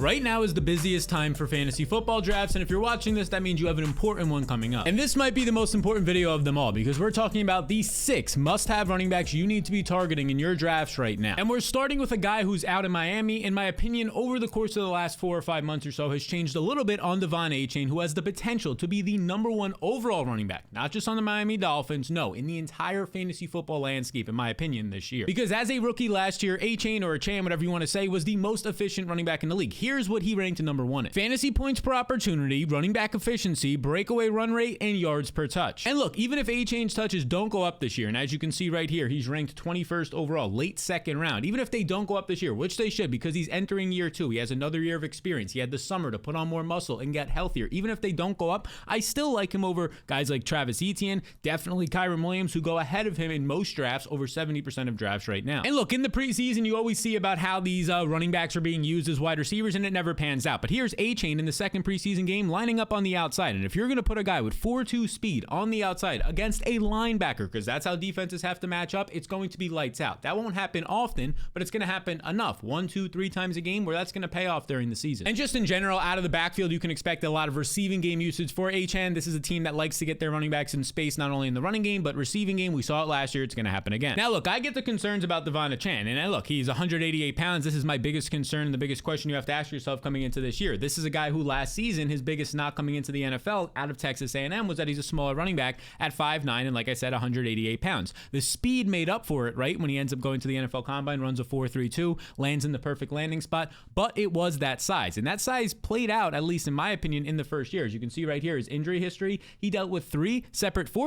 Right now is the busiest time for fantasy football drafts, and if you're watching this, that means you have an important one coming up. And this might be the most important video of them all, because we're talking about the 6 must-have running backs you need to be targeting in your drafts right now. And we're starting with a guy who's out in Miami. In my opinion, over the course of the last 4 or 5 months or so, has changed a little bit on Devon Achane, who has the potential to be the #1 overall running back, not just on the Miami Dolphins, no, in the entire fantasy football landscape, in my opinion, this year. Because as a rookie last year, Achane, or Achane, whatever you want to say, was the most efficient running back in the league. Here's what he ranked #1 in: fantasy points per opportunity, running back efficiency, breakaway run rate, and yards per touch. And look, even if Achane's touches don't go up this year, and as you can see right here, he's ranked 21st overall, late second round. Even if they don't go up this year, which they should, because he's entering year 2, he has another year of experience. He had the summer to put on more muscle and get healthier. Even if they don't go up, I still like him over guys like Travis Etienne, definitely Kyren Williams, who go ahead of him in most drafts, over 70% of drafts right now. And look, in the preseason, you always see about how these running backs are being used as wide receivers, and it never pans out. But here's Achane in the second preseason game lining up on the outside. And if you're going to put a guy with 4.2 speed on the outside against a linebacker, because that's how defenses have to match up, it's going to be lights out. That won't happen often, but it's going to happen enough, 1, 2, 3 times a game, where that's going to pay off during the season. And just in general, out of the backfield, you can expect a lot of receiving game usage for Achane. This is a team that likes to get their running backs in space, not only in the running game, but receiving game. We saw it last year. It's going to happen again. Now, look, I get the concerns about Devon Achane. And look, he's 188 pounds. This is my biggest concern and the biggest question you have to ask yourself coming into this year. This is a guy who last season, his biggest knock coming into the NFL out of Texas A&M was that he's a smaller running back at 5'9", and like I said, 188 pounds. The speed made up for it, right? When he ends up going to the NFL Combine, runs a 4.32, lands in the perfect landing spot, but it was that size. And that size played out, at least in my opinion, in the first year. As you can see right here, his injury history, he dealt with 4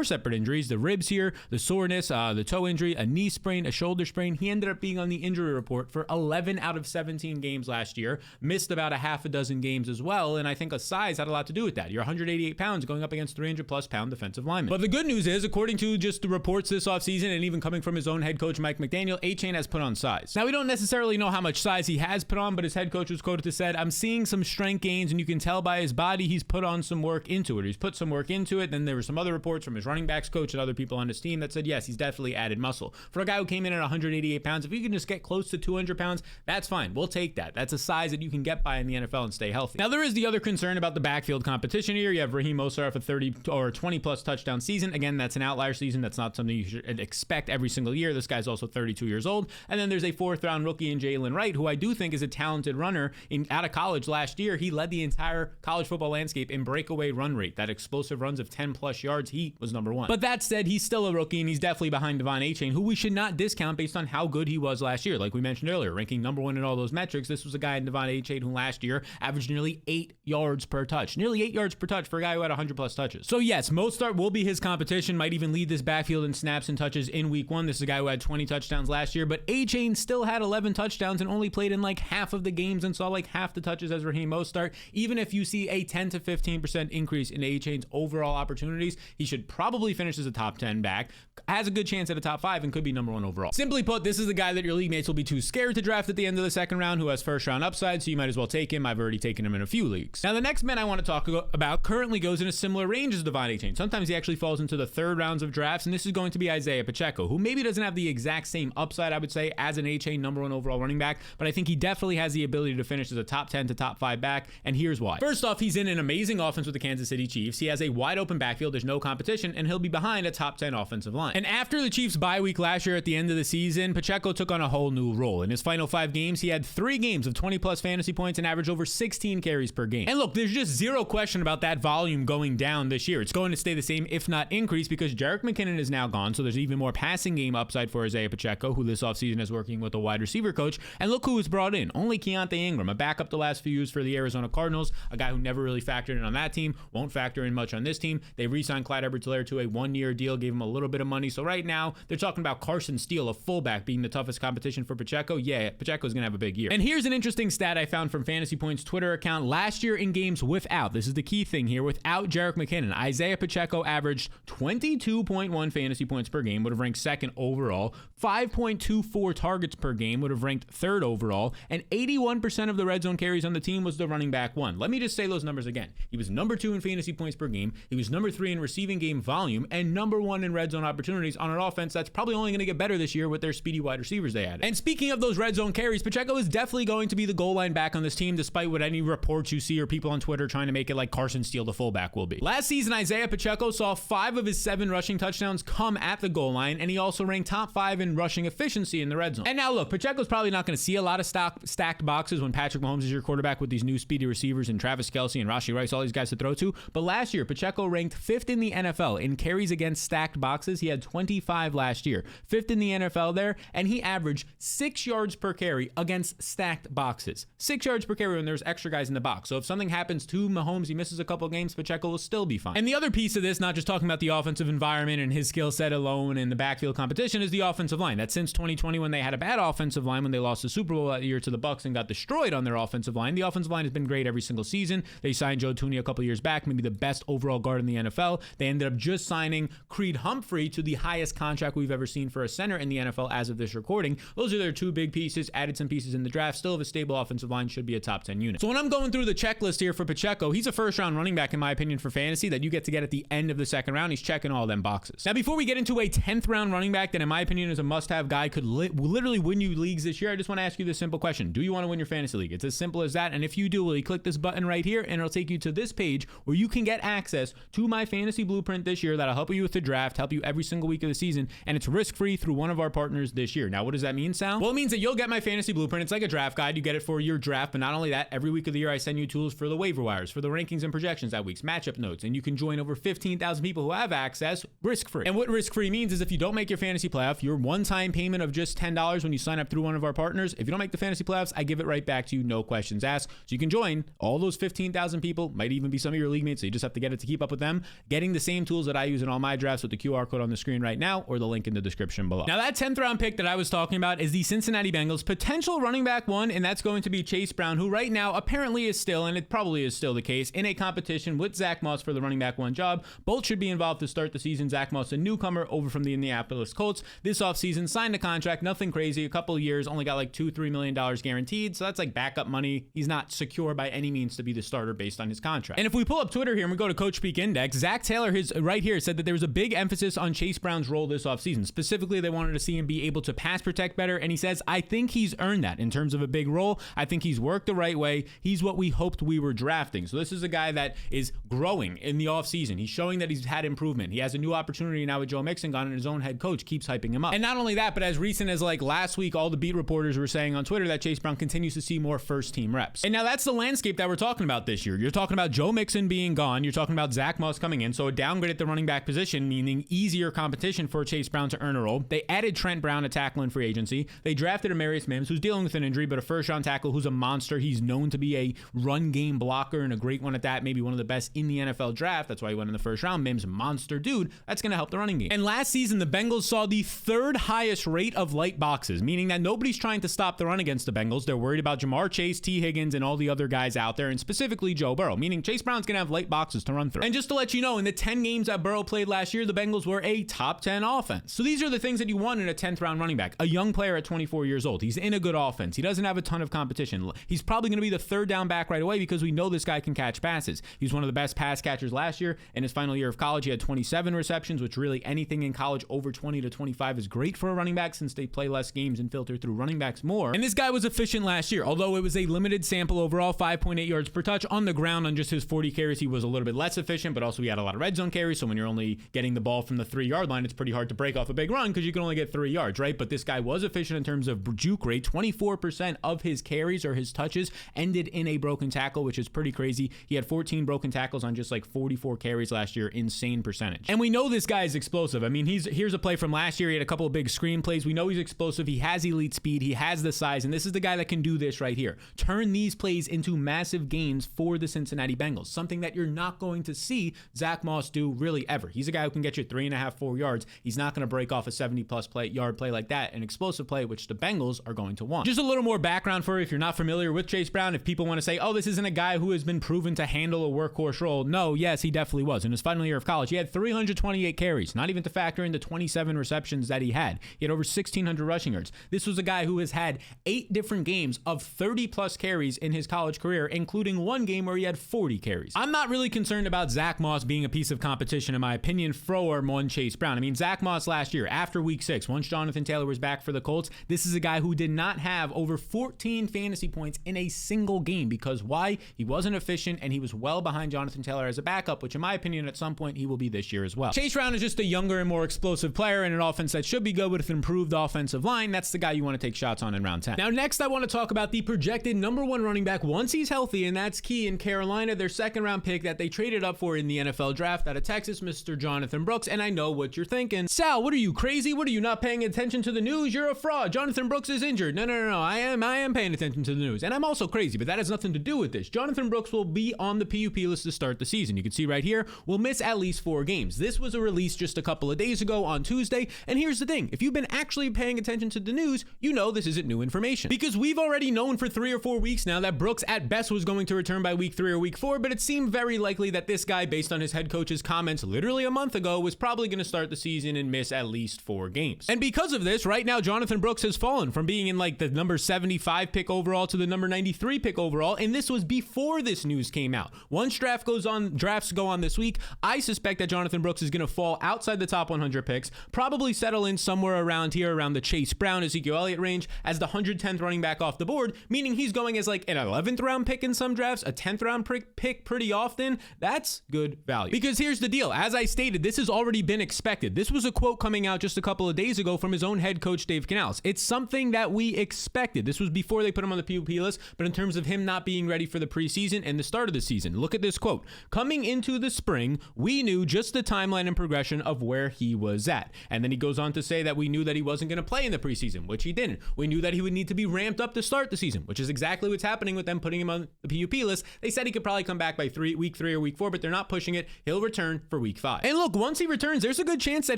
separate injuries: the ribs here, the soreness, the toe injury, a knee sprain, a shoulder sprain. He ended up being on the injury report for 11 out of 17 games last year, missed about a half a dozen games as well, and I think a size had a lot to do with that. You're 188 pounds going up against 300-plus pound defensive linemen. But the good news is, according to just the reports this offseason, and even coming from his own head coach, Mike McDaniel, Achane has put on size. Now, we don't necessarily know how much size he has put on, but his head coach was quoted to said, "I'm seeing some strength gains, and you can tell by his body he's put on some work into it." He's put some work into it. Then there were some other reports from his running backs coach and other people on his team that said, yes, he's definitely added muscle. For a guy who came in at 188 pounds, if you can just get close to 200 pounds, that's fine. We'll take that. That's a size that you can get by in the NFL and stay healthy. Now, there is the other concern about the backfield competition here. You have Raheem Mostert for 30 or 20-plus touchdown season. Again, that's an outlier season. That's not something you should expect every single year. This guy's also 32 years old. And then there's a 4th-round rookie in Jaylen Warren, who I do think is a talented runner. Out of college last year, he led the entire college football landscape in breakaway run rate. That explosive runs of 10-plus yards, he was #1. But that said, he's still a rookie, and he's definitely behind Devon Achane, who we should not discount based on how good he was last year. Like we mentioned earlier, ranking #1 in all those metrics. This was a guy in Devon Achane who last year averaged nearly 8 yards per touch. Nearly 8 yards per touch for a guy who had 100-plus touches. So yes, Mostert will be his competition, might even lead this backfield in snaps and touches in week 1. This is a guy who had 20 touchdowns last year, but Achane still had 11 touchdowns and only played in like half of the games and saw like half the touches as Raheem Mostert. Even if you see a 10 to 15% increase in Achane's overall opportunities, he should probably finish as a top 10 back, has a good chance at a top 5, and could be #1 overall. Simply put, this is the guy that your league mates will be too scared to draft at the end of the second round, who has first-round upside, so you might as well take him. I've already taken him in a few leagues. Now, the next man I want to talk about currently goes in a similar range as Devon Achane. Sometimes he actually falls into the 3rd rounds of drafts, and this is going to be Isiah Pacheco, who maybe doesn't have the exact same upside, I would say, as an Achane #1 overall running back, but I think he definitely has the ability to finish as a top 10 to top 5 back, and here's why. First off, he's in an amazing offense with the Kansas City Chiefs. He has a wide-open backfield. There's no competition, and he'll be behind a top 10 offensive line. And after the Chiefs' bye week last year at the end of the season, Pacheco took on a whole new role. In his final 5 games, he had 3 games of 20-plus fantasy points and averaged over 16 carries per game. And look, there's just zero question about that volume going down this year. It's going to stay the same, if not increase, because Jerick McKinnon is now gone, so there's even more passing game upside for Isiah Pacheco, who this offseason is working with a wide receiver coach. And look who was brought in. Only Keontae Ingram, a backup the last few years for the Arizona Cardinals, a guy who never really factored in on that team, won't factor in much on this team. They re-signed Clyde Edwards-Helaire to a 1-year deal, gave him a little bit of money. So right now, they're talking about Carson Steele, a fullback, being the toughest competition for Pacheco. Yeah, Pacheco's going to have a big year. And here's an interesting stat I found from Fantasy Points Twitter account. Last year in games without, this is the key thing here, without Jerick McKinnon, Isiah Pacheco averaged 22.1 fantasy points per game, would have ranked 2nd overall, 5.24 targets per game, would have ranked 3rd overall, and 81% of the red zone carries on the team was the running back one. Let me just say those numbers again. He was #2 in fantasy points per game, he was #3 in receiving game volume, and #1 in red zone opportunities on an offense that's probably only going to get better this year with their speedy wide receivers they added. And speaking of those red zone carries, Pacheco is definitely going to be the goal line back back on this team, despite what any reports you see or people on Twitter trying to make it like Carson Steele, the fullback, will be. Last season, Isiah Pacheco saw 5 of his 7 rushing touchdowns come at the goal line, and he also ranked top 5 in rushing efficiency in the red zone. And now look, Pacheco's probably not going to see a lot of stacked boxes when Patrick Mahomes is your quarterback with these new speedy receivers and Travis Kelce and Rashee Rice, all these guys to throw to. But last year, Pacheco ranked 5th in the NFL in carries against stacked boxes. He had 25 last year, 5th in the NFL there, and he averaged 6 yards per carry against stacked boxes. 6 yards per carry when there's extra guys in the box. So if something happens to Mahomes, he misses a couple games, Pacheco will still be fine. And the other piece of this, not just talking about the offensive environment and his skill set alone and the backfield competition, is the offensive line. That since 2020, when they had a bad offensive line, when they lost the Super Bowl that year to the Bucs and got destroyed on their offensive line, the offensive line has been great every single season. They signed Joe Thuney a couple years back, maybe the best overall guard in the NFL. They ended up just signing Creed Humphrey to the highest contract we've ever seen for a center in the NFL as of this recording. Those are their 2 big pieces, added some pieces in the draft, still have a stable offensive line, should be a top 10 unit. So when I'm going through the checklist here for Pacheco, he's a first-round running back, in my opinion, for fantasy that you get to get at the end of the second round. He's checking all them boxes. Now, before we get into a 10th round running back that, in my opinion, is a must-have guy, could literally win you leagues this year, I just want to ask you this simple question. Do you want to win your fantasy league? It's as simple as that. And if you do, will you click this button right here, and it'll take you to this page where you can get access to my fantasy blueprint this year that'll help you with the draft, help you every single week of the season, and it's risk-free through one of our partners this year. Now, what does that mean, Sal? Well, it means that you'll get my fantasy blueprint. It's like a draft guide. You get it for your draft, but not only that, every week of the year I send you tools for the waiver wires, for the rankings and projections that week's matchup notes, and you can join over 15,000 people who have access risk-free. And what risk-free means is if you don't make your fantasy playoff, your one-time payment of just $10 when you sign up through one of our partners, if you don't make the fantasy playoffs, I give it right back to you, no questions asked. So you can join all those 15,000 people, might even be some of your league mates, so you just have to get it to keep up with them, getting the same tools that I use in all my drafts with the QR code on the screen right now or the link in the description below. Now, that 10th round pick that I was talking about is the Cincinnati Bengals potential running back 1, and that's going to be Chase Brown, who right now apparently is still, and it probably is still the case, in a competition with Zach Moss for the running back 1 job. Both should be involved to start the season. Zach Moss, a newcomer over from the Indianapolis Colts this offseason, signed a contract, nothing crazy, a couple of years, only got like $2-3 million guaranteed, so that's like backup money. He's not secure by any means to be the starter based on his contract. And if we pull up Twitter here and we go to Coach Speak Index, Zach Taylor, his right here, said that there was a big emphasis on Chase Brown's role this offseason. Specifically, they wanted to see him be able to pass protect better, and he says, I think he's earned that in terms of a big role. I think he's worked the right way. He's what we hoped we were drafting. So this is a guy that is growing in the offseason. He's showing that he's had improvement. He has a new opportunity now with Joe Mixon gone, and his own head coach keeps hyping him up. And not only that, but as recent as like last week, all the beat reporters were saying on Twitter that Chase Brown continues to see more first-team reps. And now that's the landscape that we're talking about this year. You're talking about Joe Mixon being gone. You're talking about Zach Moss coming in. So a downgrade at the running back position, meaning easier competition for Chase Brown to earn a role. They added Trent Brown, a tackle in free agency. They drafted Amarius Mims, who's dealing with an injury, but a first-round tackle who's a monster. He's known to be a run game blocker and a great one at that, maybe one of the best in the NFL draft. That's why he went in the first round. Mims, monster dude. That's going to help the running game. And last season, the Bengals saw the 3rd highest rate of light boxes, meaning that nobody's trying to stop the run against the Bengals. They're worried about Jamar Chase, T. Higgins, and all the other guys out there, and specifically Joe Burrow, meaning Chase Brown's going to have light boxes to run through. And just to let you know, in the 10 games that Burrow played last year, the Bengals were a top 10 offense. So these are the things that you want in a 10th round running back. A young player at 24 years old. He's in a good offense. He doesn't have a ton of competition. He's probably going to be the 3rd down back right away because we know this guy can catch passes. He's one of the best pass catchers last year. In his final year of college, he had 27 receptions, which really anything in college over 20 to 25 is great for a running back since they play less games and filter through running backs more. And this guy was efficient last year, although it was a limited sample overall, 5.8 yards per touch on the ground. On just his 40 carries, he was a little bit less efficient, but also he had a lot of red zone carries. So when you're only getting the ball from the 3-yard line, it's pretty hard to break off a big run because you can only get 3 yards, right? But this guy was efficient in terms of juke rate. 24% of his carries or his touches ended in a broken tackle, which is pretty crazy. He had 14 broken tackles on just like 44 carries last year. Insane percentage. And we know this guy is explosive. I mean, here's a play from last year. He had a couple of big screen plays. We know he's explosive. He has elite speed. He has the size, and this is the guy that can do this right here. Turn these plays into massive gains for the Cincinnati Bengals, something that you're not going to see Zach Moss do really ever. He's a guy who can get you 3.5, 4 yards. He's not going to break off a 70-plus yard play like that, an explosive play, which the Bengals are going to want. Just a little more background for you if you're not familiar with Chase Brown. If people want to say, oh, this isn't a guy who has been proven to handle a workhorse role. No, yes, he definitely was. In his final year of college, he had 328 carries, not even to factor in the 27 receptions that he had. He had over 1,600 rushing yards. This was a guy who has had 8 different games of 30-plus carries in his college career, including one game where he had 40 carries. I'm not really concerned about Zach Moss being a piece of competition, in my opinion, for one Chase Brown. I mean, Zach Moss last year, after week 6, once Jonathan Taylor was back for the Colts, this is a guy who did not have over 14 fantasy points in a single game. Because why? He wasn't efficient, and he was well behind Jonathan Taylor as a backup, which in my opinion at some point he will be this year as well. Chase Brown is just a younger and more explosive player in an offense that should be good with an improved offensive line. That's the guy you want to take shots on in round 10. Now next I want to talk about the projected number 1 running back once he's healthy, and that's key in Carolina, their second round pick that they traded up for in the NFL draft out of Texas, Mr. Jonathan Brooks. And I know what you're thinking. Sal, what are you, crazy? What are you, not paying attention to the news? You're a fraud. Jonathan Brooks is injured. No. I am paying attention to the news. And I'm also crazy, but that has nothing to do with this. Jonathan Brooks will be on the PUP list to start the season. You can see right here, will miss at least 4 games. This was a release just a couple of days ago on Tuesday. And here's the thing. If you've been actually paying attention to the news, you know this isn't new information. Because we've already known for 3 or 4 weeks now that Brooks at best was going to return by week 3 or week 4, but it seemed very likely that this guy, based on his head coach's comments literally a month ago, was probably going to start the season and miss at least 4 games. And because of this, right now, Jonathan Brooks has fallen from being in like the number 75 pick overall to the number 93 pick overall. And this was before this news came out. Once drafts go on this week, I suspect that Jonathan Brooks is going to fall outside the top 100 picks, probably settle in somewhere around here, around the Chase Brown, Ezekiel Elliott range as the 110th running back off the board, meaning he's going as like an 11th round pick in some drafts, a 10th round pick pretty often. That's good value. Because here's the deal. As I stated, this has already been expected. This was a quote coming out just a couple of days ago from his own head coach, Dave Canales. It's something that we expected. This was before they put him on the PUP list, but in terms of him not being ready for the preseason and the start of the season, look at this quote. Coming into the spring, we knew just the timeline and progression of where he was at. And then he goes on to say that we knew that he wasn't going to play in the preseason, which he didn't. We knew that he would need to be ramped up to start the season, which is exactly what's happening with them putting him on the PUP list. They said he could probably come back by week 3 or week 4, but they're not pushing it. He'll return for week 5. And look, once he returns, there's a good chance that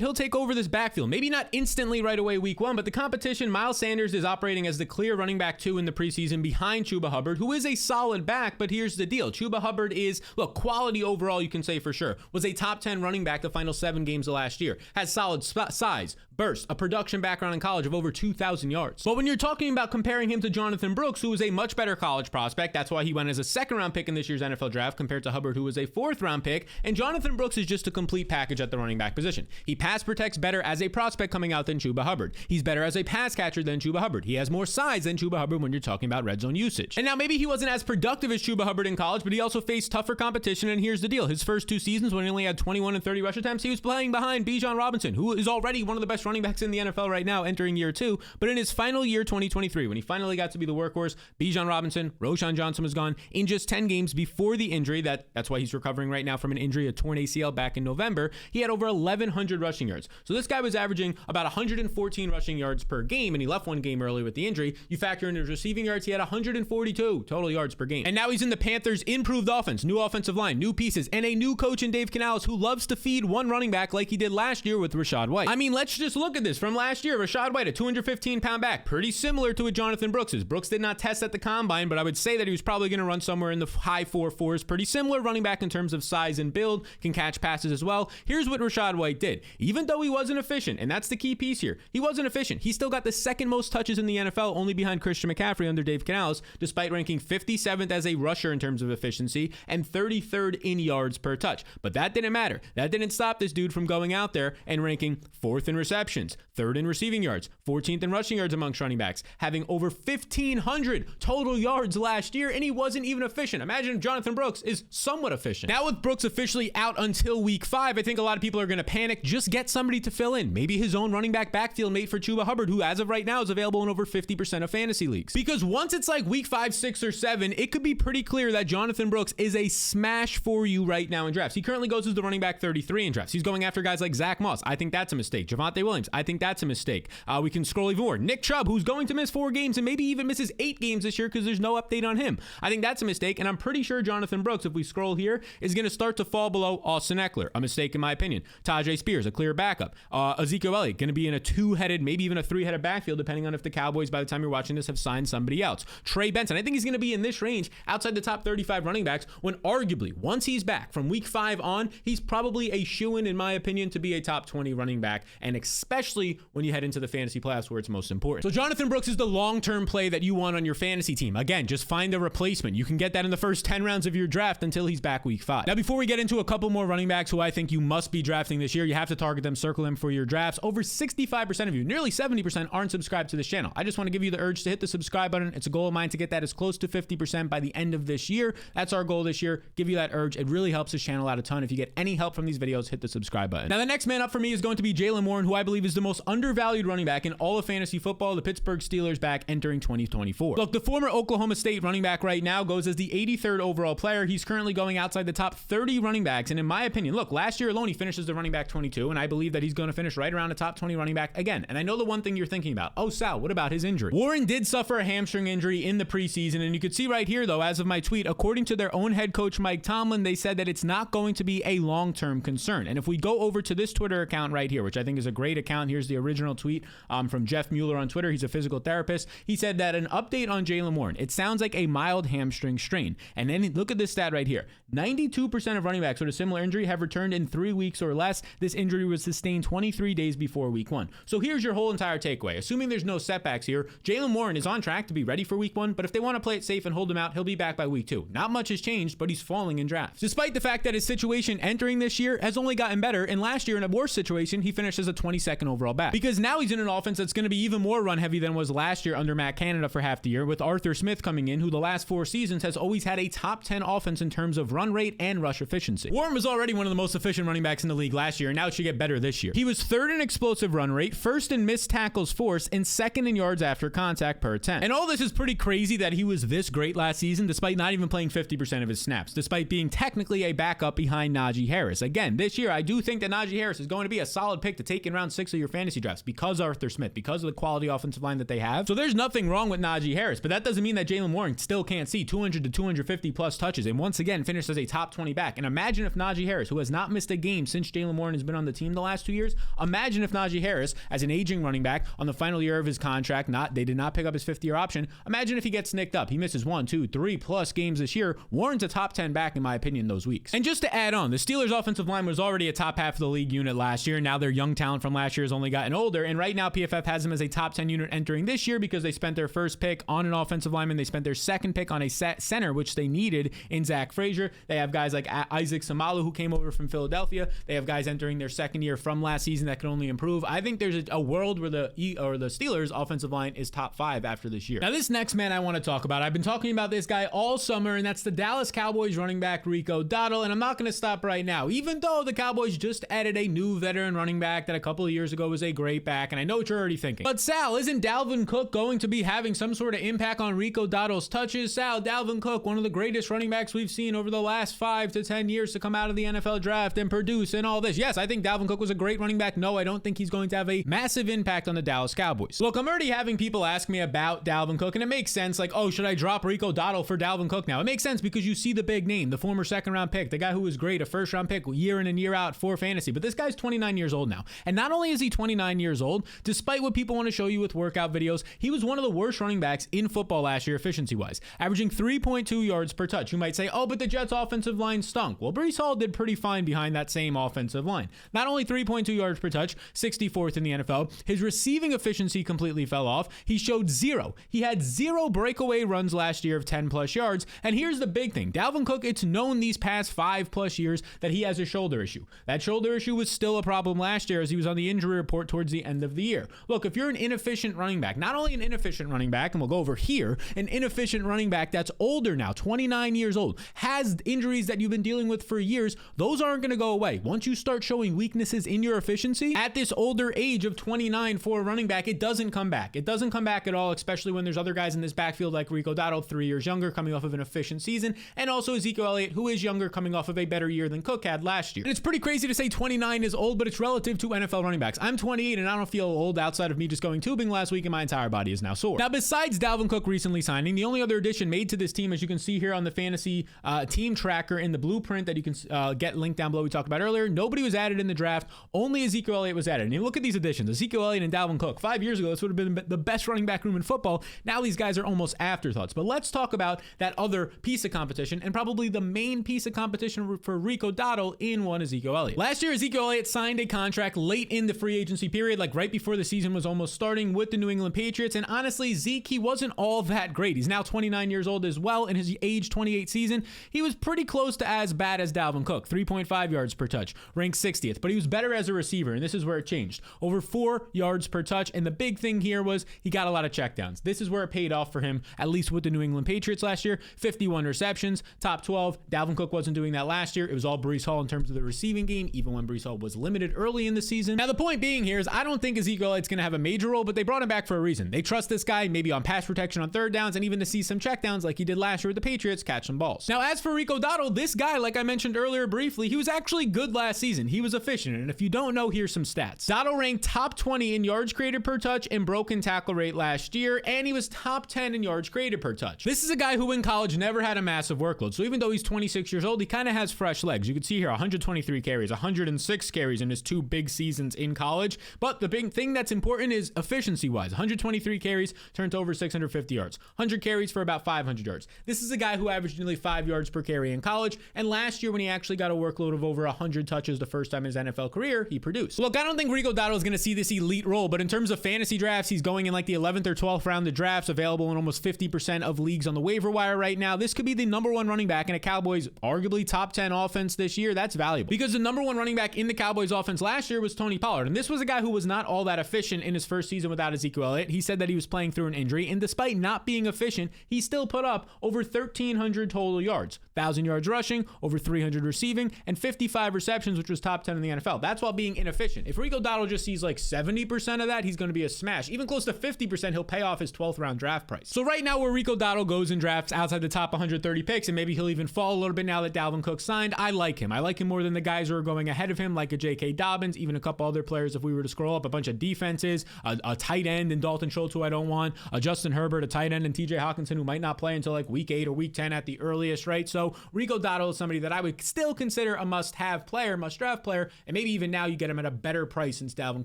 he'll take over this backfield. Maybe not instantly right away week 1, but the competition, Miles Sanders is operating as the clear running back 2 in the preseason behind Chuba Hubbard, who is a solid back, but here's the deal. Chuba Hubbard is, look, quality overall, you can say for sure, was a top 10 running back the final 7 games of last year, has solid size, burst, a production background in college of over 2,000 yards. But when you're talking about comparing him to Jonathan Brooks, who was a much better college prospect, that's why he went as a 2nd round pick in this year's NFL draft compared to Hubbard, who was a 4th round pick, and Jonathan Brooks is just a complete package at the running back position. He pass protects better as a prospect coming out than Chuba Hubbard. He's better as a pass catcher than Chuba Hubbard. He has more size than Chuba Hubbard when you're talking about red zone usage. And now maybe he wasn't as productive as Chuba Hubbard in college, but he also faced tougher competition, and here's the deal. His first 2 seasons when he only had 21 and 30 rush attempts, he was playing behind Bijan Robinson, who is already one of the best running backs in the NFL right now entering year 2. But in his final year, 2023, when he finally got to be the workhorse, Bijan Robinson, Roschon Johnson was gone in just 10 games before the injury. That's why he's recovering right now from an injury, a torn ACL back in November. He had over 1,100 rushing yards. So this guy was averaging about 114 rushing yards per game, and he left 1 game early with the injury. You factor in his receiving yards, he had 142 total yards per game. And now he's in the Panthers' improved offense, new offensive line, new pieces, and a new coach in Dave Canales who loves to feed one running back like he did last year with Rachaad White. I mean, let's just look at this from last year. Rachaad White, a 215-pound back, pretty similar to what Jonathan Brooks is. Brooks did not test at the combine, but I would say that he was probably going to run somewhere in the high 4.4s. Pretty similar running back in terms of size and build, can catch passes as well. Here's what Rachaad White did. Even though he wasn't efficient, and that's the key piece here, he wasn't efficient. He still got the 2nd most touches in the NFL, only behind Christian McCaffrey under Dave Canales, despite ranking 57th as a rusher in terms of efficiency and 33rd in yards per touch. But that didn't matter. That didn't stop this dude from going out there and ranking 4th in receptions, 3rd in receiving yards, 14th in rushing yards amongst running backs, having over 1,500 total yards last year, and he wasn't even efficient. Imagine if Jonathan Brooks is somewhat efficient. Now with Brooks officially out until week 5, I think a lot of people are going to panic. Just get somebody to fill in. Maybe his own running back backfield mate for Chuba Hubbard, who as of right now is available in over 50% of fantasy leagues. Because once it's like week 5, 6, or 7, it could be pretty clear that Jonathan Brooks is a smash for you right now in drafts. He currently goes as the running back 33 in drafts. He's going after guys like Zach Moss. I think that's a mistake. Javonte Williams. I think that's a mistake. We can scroll even more. Nick Chubb, who's going to miss 4 games and maybe even misses 8 games this year because there's no update on him. I think that's a mistake, and I'm pretty sure Jonathan Brooks, if we scroll here, is going to start to fall below Austin Eckler. A mistake in my opinion. Tajay Spears, a clear backup. Ezekiel Elliott, going to be in a 2-headed, maybe even a 3-headed backfield, depending on if the Cowboys, by the time you're watching this, have signed somebody else. Trey Benson, I think he's going to be in this range outside the top 35 running backs when arguably, once he's back from week 5 on, he's probably a shoo-in, in my opinion, to be a top 20 running back and especially when you head into the fantasy playoffs where it's most important. So Jonathan Brooks is the long-term play that you want on your fantasy team. Again, just find a replacement. You can get that in the first 10 rounds of your draft until he's back week 5. Now, before we get into a couple more running backs who I think you must be drafting this year, you have to target them, circle them for your drafts. Over 65% of you, nearly 70%, aren't subscribed to this channel. I just want to give you the urge to hit the subscribe button. It's a goal of mine to get that as close to 50% by the end of this year. That's our goal this year. Give you that urge. It really helps this channel out a ton. If you get any help from these videos, hit the subscribe button. Now, the next man up for me is going to be Jaylen Warren, who I believe is the most undervalued running back in all of fantasy football. The Pittsburgh Steelers back entering 2024. Look, the former Oklahoma State running back right now goes as the 83rd overall player. He's currently going outside the top 30 running backs. And in my opinion, look, last year alone, he finishes the running back 22. And I believe that he's going to finish right around the top 20 running back again. And I know the one thing you're thinking about, oh, Sal, what about his injury? Warren did suffer a hamstring injury in the preseason. And you could see right here, though, as of my tweet, according to their own head coach, Mike Tomlin, they said that it's not going to be a long-term concern. And if we go over to this Twitter account right here, which I think is a great account, here's the original tweet from Jeff Mueller on Twitter. He's a physical therapist. He said that an update on Jaylen Warren, it sounds like a mild hamstring strain. And then look at this stat right here. 92% of running backs with a similar injury have returned in 3 weeks or less. This injury was sustained 23 days before week 1. So here's your whole entire takeaway. Assuming there's no setbacks here, Jaylen Warren is on track to be ready for week 1, but if they want to play it safe and hold him out, he'll be back by week 2. Not much has changed, but he's falling in drafts. Despite the fact that his situation entering this year has only gotten better, and last year in a worse situation, he finished as a 22nd overall back. Because now he's in an offense that's going to be even more run heavy than was last year under Matt Canada for half the year, with Arthur Smith coming in, who the last 4 seasons has always had a top 10 offense in terms of run rate and rush efficiency. Warren was already one of the most efficient running backs in the league last year, and now it should get better this year. He was 3rd in explosive run rate, 1st in missed tackles forced, and 2nd in yards after contact per attempt. And all this is pretty crazy that he was this great last season, despite not even playing 50% of his snaps, despite being technically a backup behind Najee Harris. Again, this year, I do think that Najee Harris is going to be a solid pick to take in round 6 of your fantasy drafts because Arthur Smith, because of the quality offensive line that they have. So there's nothing wrong with Najee Harris, but that doesn't mean that Jaylen Warren still can't see 200 to 250 plus touches and once again finish as a top 20 back. And imagine if Najee Harris, who has not missed a game since Jaylen Warren has been on the team the last 2 years, imagine if Najee Harris, as an aging running back on the final year of his contract, they did not pick up his 5th-year option, imagine if he gets nicked up. He misses 1, 2, 3 plus games this year. Warren's a top 10 back in my opinion those weeks. And just to add on, the Steelers offensive line was already a top half of the league unit last year. Now their young talent from last year has only gotten older, and right now PFF has them as a top 10 unit entering this year because they spent their first pick on an offensive lineman. They spent their second pick on a center, which they needed in Zach Frazier. They have guys like Isaac Samalu, who came over from Philadelphia. They have guys entering their second year from last season that can only improve. I think there's a world where the Steelers offensive line is top 5 after this year. Now, this next man I want to talk about, I've been talking about this guy all summer, and that's the Dallas Cowboys running back Rico Dowdle, and I'm not going to stop right now, even though the Cowboys just added a new veteran running back that a couple of years ago was a great back, and I know what you're already thinking. But Sal, isn't Dalvin Cook going to be having some sort of impact on Rico Dowdle's touches? Sal, Dalvin Cook, one of the greatest running backs we've seen over the last 5 to 10 years to come out of the NFL draft and produce and all this. Yes, I think Dalvin Cook was a great running back. No, I don't think he's going to have a massive impact on the Dallas Cowboys. Look, I'm already having people ask me about Dalvin Cook, and it makes sense. Like, oh, should I drop Rico Dowdle for Dalvin Cook now? It makes sense because you see the big name, the former 2nd-round pick, the guy who was great, a 1st-round pick year in and year out for fantasy. But this guy's 29 years old now. And not only is he 29 years old, despite what people want to show you with workout videos, he was one of the worst running backs in football last year efficiency-wise, averaging 3.2 yards per touch. You might say, oh, but the Jets offensive line stunk. Well, Breece Hall did pretty fine behind that same offensive line. Not only 3.2 yards per touch, 64th in the NFL, his receiving efficiency completely fell off. He showed 0. He had 0 breakaway runs last year of 10 plus yards. And here's the big thing. Dalvin Cook, it's known these past 5 plus years that he has a shoulder issue. That shoulder issue was still a problem last year as he was on the injury report towards the end of the year. Look, if you're an inefficient running back, not only an inefficient running back, and we'll go over here, an inefficient running back that's older now, 29 years old, has injuries that you've been dealing with for years, those aren't going to go away. Once you start showing weaknesses in your efficiency, at this older age of 29 for a running back, it doesn't come back. It doesn't come back at all, especially when there's other guys in this backfield like Rico Dowdle, 3 years younger, coming off of an efficient season, and also Ezekiel Elliott, who is younger, coming off of a better year than Cook had last year. And it's pretty crazy to say 29 is old, but it's relative to NFL running backs. I'm 28 and I don't feel old outside of me just going tubing last week and my entire body is now sore. Now, besides Dalvin Cook recently signing, the only other addition made to this team, as you can see here on the fantasy team tracker in the blueprint that you can get linked down below we talked about earlier, nobody was added in the draft. Only Ezekiel Elliott was added. And you look at these additions, Ezekiel Elliott and Dalvin Cook. 5 years ago, this would have been the best running back room in football. Now these guys are almost afterthoughts. But let's talk about that other piece of competition, and probably the main piece of competition for Rico Dowdle in one Ezekiel Elliott. Last year, Ezekiel Elliott signed a contract late in the free agency period, like right before the season was almost starting with the New England Patriots. And honestly, Zeke, he wasn't all that great. He's now 29 years old as well. In his age 28 season, he was pretty close to as bad as Dalvin Cook, 3.5 yards per touch, ranked 60th, but he was better as a receiver. And this is where it changed. Over 4 yards per touch. And the big thing here was he got a lot of checkdowns. This is where it paid off for him, at least with the New England Patriots last year. 51 receptions, top 12. Dalvin Cook wasn't doing that last year. It was all Breece Hall in terms of the receiving game, even when Breece Hall was limited early in the season. Now, the point being here is I don't think Ezekiel Elliott's going to have a major role, but they brought him back for a reason. They trust this guy maybe on pass protection on third downs and even to see some checkdowns like he did last year with the Patriots, catch some balls. Now, as for Rico Dowdle, this guy, like I mentioned earlier briefly, he was actually good last season. He was efficient. And if you don't know, here's some stats. Dowdle ranked top 20 in yards created per touch and broken tackle rate last year, and he was top 10 in yards created per touch. This is a guy who in college never had a massive workload. So even though he's 26 years old, he kind of has fresh legs. You can see here 123 carries, 106 carries in his 2 big seasons in college. But the big thing that's important is efficiency-wise. 123 carries turned to over 650 yards. 100 carries for about 500 yards. This is a guy who averaged nearly 5 yards per carry in college. And last year when he actually got a workload of over 100 touches the first time in his NFL career, he produced. Look, I don't think Rico Dowdle is going to see this elite role, but in terms of fantasy drafts, he's going in like the 11th or 12th round of drafts, available in almost 50% of leagues on the waiver wire right now. This could be the number 1 running back in a Cowboys arguably top 10 offense this year. That's valuable because the number 1 running back in the Cowboys offense last year was Tony Pollard. And this was a guy who was not all that efficient in his first season without Ezekiel Elliott. He said that he was playing through an injury, and despite not being efficient, he still put up over 1,300 total yards, 1,000 yards rushing, over 300 receiving, and 55 receptions, which was top 10 in the NFL. That's while being inefficient. If Rico Dowdle just sees like 70% of that, he's going to be a smash. Even close to 50%, he'll pay off his 12th round draft price. So right now where Rico Dowdle goes in drafts outside the top 130 picks, and maybe he'll even fall a little bit now that Dalvin Cook signed, I like him. I like him more than the guys who are going ahead of him, like a J.K. Dobbins, even a couple other players if we were to scroll up, a bunch of defenses, a tight end in Dalton Schultz, who I don't want, a Justin Herbert, a tight end, and TJ Hawkinson, who might not play until like week 8 or week 10 at the earliest, right? So Rico Dowdle is somebody that I would still consider a must-have player, must-draft player, and maybe even now you get him at a better price since Dalvin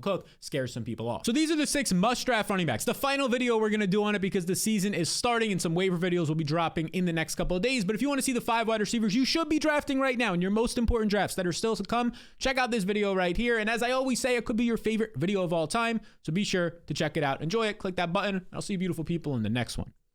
Cook scares some people off. So these are the 6 must-draft running backs. The final video we're going to do on it because the season is starting and some waiver videos will be dropping in the next couple of days. But if you want to see the 5 wide receivers you should be drafting right now in your most important drafts that are still to come, check out this video right here. And as I always say, it could be your favorite video of all time. So be sure to check it out. Enjoy it. Click that button. I'll see you beautiful people in the next one.